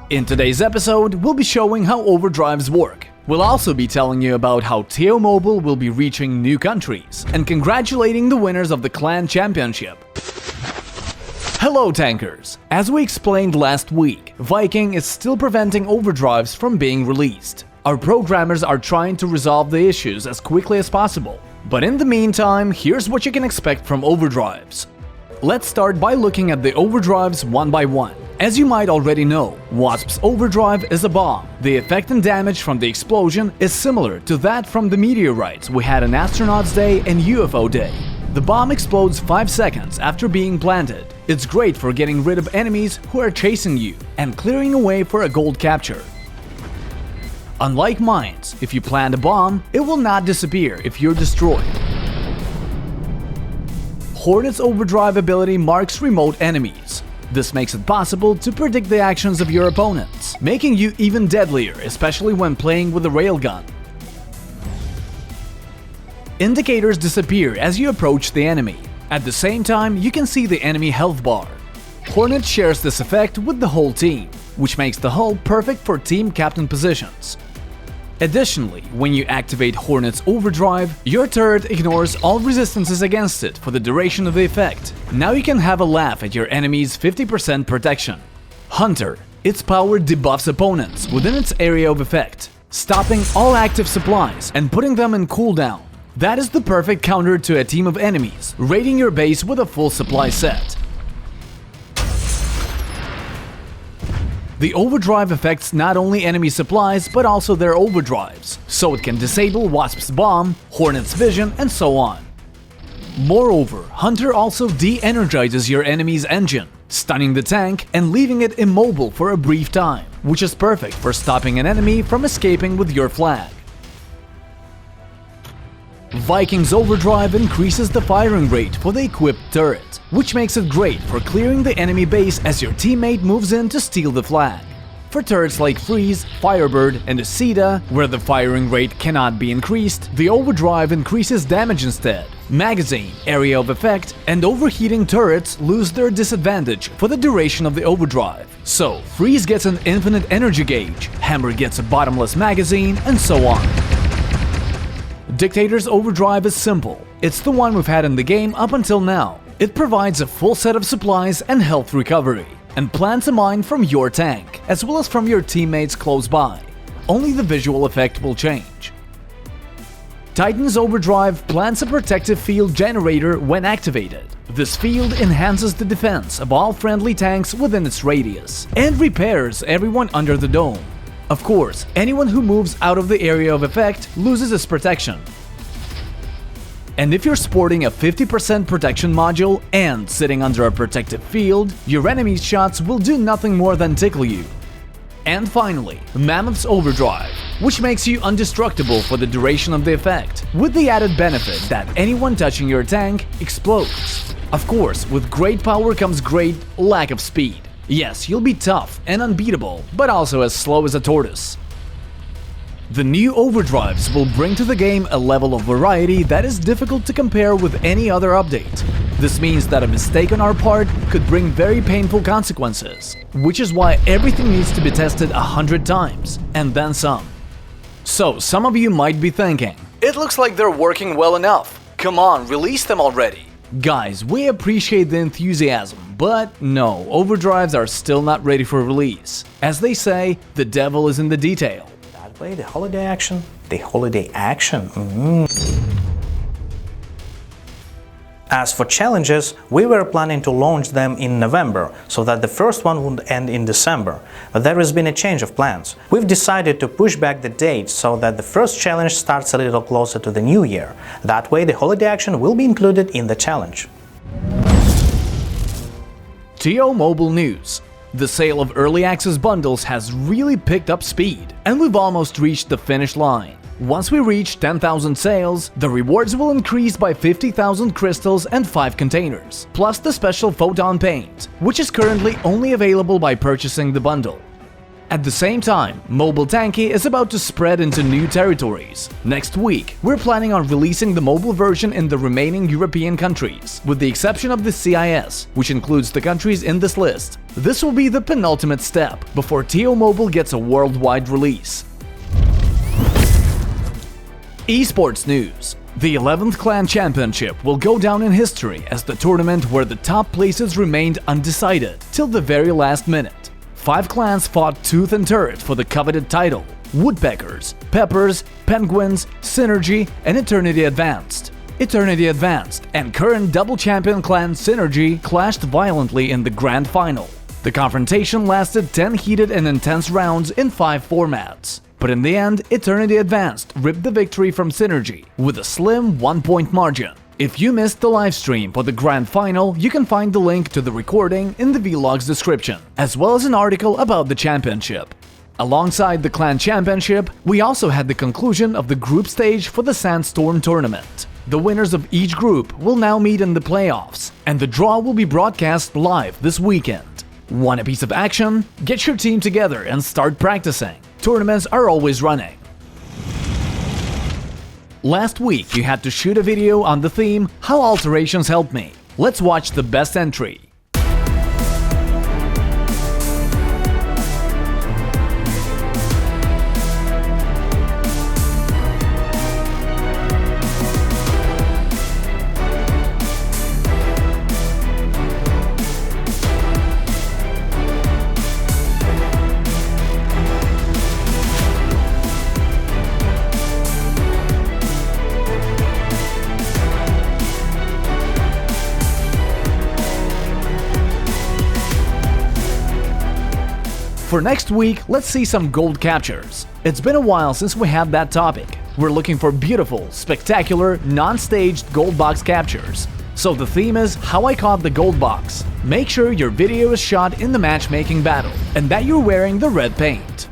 In today's episode, we'll be showing how overdrives work. We'll also be telling you about how TO Mobile will be reaching new countries, and congratulating the winners of the Clan Championship. Hello tankers! As we explained last week, Viking is still preventing overdrives from being released. Our programmers are trying to resolve the issues as quickly as possible. But in the meantime, here's what you can expect from overdrives. Let's start by looking at the overdrives one by one. As you might already know, Wasp's overdrive is a bomb. The effect and damage from the explosion is similar to that from the meteorites we had on Astronaut's Day and UFO Day. The bomb explodes 5 seconds after being planted. It's great for getting rid of enemies who are chasing you and clearing a way for a gold capture. Unlike mines, if you plant a bomb, it will not disappear if you're destroyed. Hornet's overdrive ability marks remote enemies. This makes it possible to predict the actions of your opponents, making you even deadlier, especially when playing with a railgun. Indicators disappear as you approach the enemy. At the same time, you can see the enemy health bar. Hornet shares this effect with the whole team, which makes the hull perfect for team captain positions. Additionally, when you activate Hornet's overdrive, your turret ignores all resistances against it for the duration of the effect. Now you can have a laugh at your enemy's 50% protection. Hunter. Its power debuffs opponents within its area of effect, stopping all active supplies and putting them in cooldown. That is the perfect counter to a team of enemies, raiding your base with a full supply set. The overdrive affects not only enemy supplies but also their overdrives, so it can disable Wasp's bomb, Hornet's vision, and so on. Moreover, Hunter also de-energizes your enemy's engine, stunning the tank and leaving it immobile for a brief time, which is perfect for stopping an enemy from escaping with your flag. Viking's overdrive increases the firing rate for the equipped turret, which makes it great for clearing the enemy base as your teammate moves in to steal the flag. For turrets like Freeze, Firebird, and Asida, where the firing rate cannot be increased, the overdrive increases damage instead. Magazine, area of effect, and overheating turrets lose their disadvantage for the duration of the overdrive. So, Freeze gets an infinite energy gauge, Hammer gets a bottomless magazine, and so on. Dictator's overdrive is simple. It's the one we've had in the game up until now. It provides a full set of supplies and health recovery, and plants a mine from your tank, as well as from your teammates close by. Only the visual effect will change. Titan's overdrive plants a protective field generator when activated. This field enhances the defense of all friendly tanks within its radius, and repairs everyone under the dome. Of course, anyone who moves out of the area of effect loses its protection. And if you're sporting a 50% protection module and sitting under a protective field, your enemy's shots will do nothing more than tickle you. And finally, Mammoth's overdrive, which makes you indestructible for the duration of the effect, with the added benefit that anyone touching your tank explodes. Of course, with great power comes great lack of speed. Yes, you'll be tough and unbeatable, but also as slow as a tortoise. The new overdrives will bring to the game a level of variety that is difficult to compare with any other update. This means that a mistake on our part could bring very painful consequences, which is why everything needs to be tested 100 times, and then some. So, some of you might be thinking, it looks like they're working well enough. Come on, release them already. Guys, we appreciate the enthusiasm, but no, overdrives are still not ready for release. As they say, the devil is in the detail. That way, the holiday action. As for challenges, we were planning to launch them in November, so that the first one would end in December. But there has been a change of plans. We've decided to push back the date so that the first challenge starts a little closer to the new year. That way, the holiday action will be included in the challenge. TO Mobile News. The sale of early access bundles has really picked up speed, and we've almost reached the finish line. Once we reach 10,000 sales, the rewards will increase by 50,000 crystals and 5 containers, plus the special photon paint, which is currently only available by purchasing the bundle. At the same time, mobile Tanki is about to spread into new territories. Next week, we're planning on releasing the mobile version in the remaining European countries, with the exception of the CIS, which includes the countries in this list. This will be the penultimate step before TO Mobile gets a worldwide release. Esports news. The 11th Clan Championship will go down in history as the tournament where the top places remained undecided till the very last minute. 5 clans fought tooth and turret for the coveted title: Woodpeckers, Peppers, Penguins, Synergy, and Eternity Advanced. Eternity Advanced and current double champion clan Synergy clashed violently in the grand final. The confrontation lasted 10 heated and intense rounds in 5 formats. But in the end, Eternity Advanced ripped the victory from Synergy with a slim 1-point margin. If you missed the livestream for the grand final, you can find the link to the recording in the vlog's description, as well as an article about the championship. Alongside the Clan Championship, we also had the conclusion of the group stage for the Sandstorm tournament. The winners of each group will now meet in the playoffs, and the draw will be broadcast live this weekend. Want a piece of action? Get your team together and start practicing. Tournaments are always running. Last week, you had to shoot a video on the theme "How Alterations Helped Me." Let's watch the best entry. For next week, let's see some gold captures. It's been a while since we had that topic. We're looking for beautiful, spectacular, non-staged gold box captures. So the theme is how I caught the gold box. Make sure your video is shot in the matchmaking battle and that you're wearing the red paint.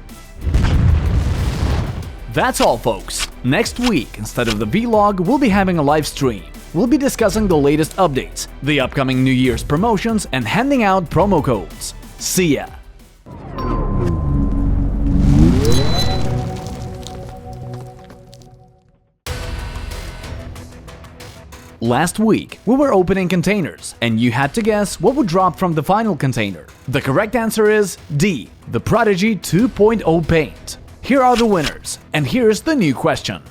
That's all, folks. Next week, instead of the vlog, we'll be having a live stream. We'll be discussing the latest updates, the upcoming New Year's promotions, and handing out promo codes. See ya! Last week, we were opening containers, and you had to guess what would drop from the final container. The correct answer is D, the Prodigy 2.0 paint. Here are the winners, and here's the new question.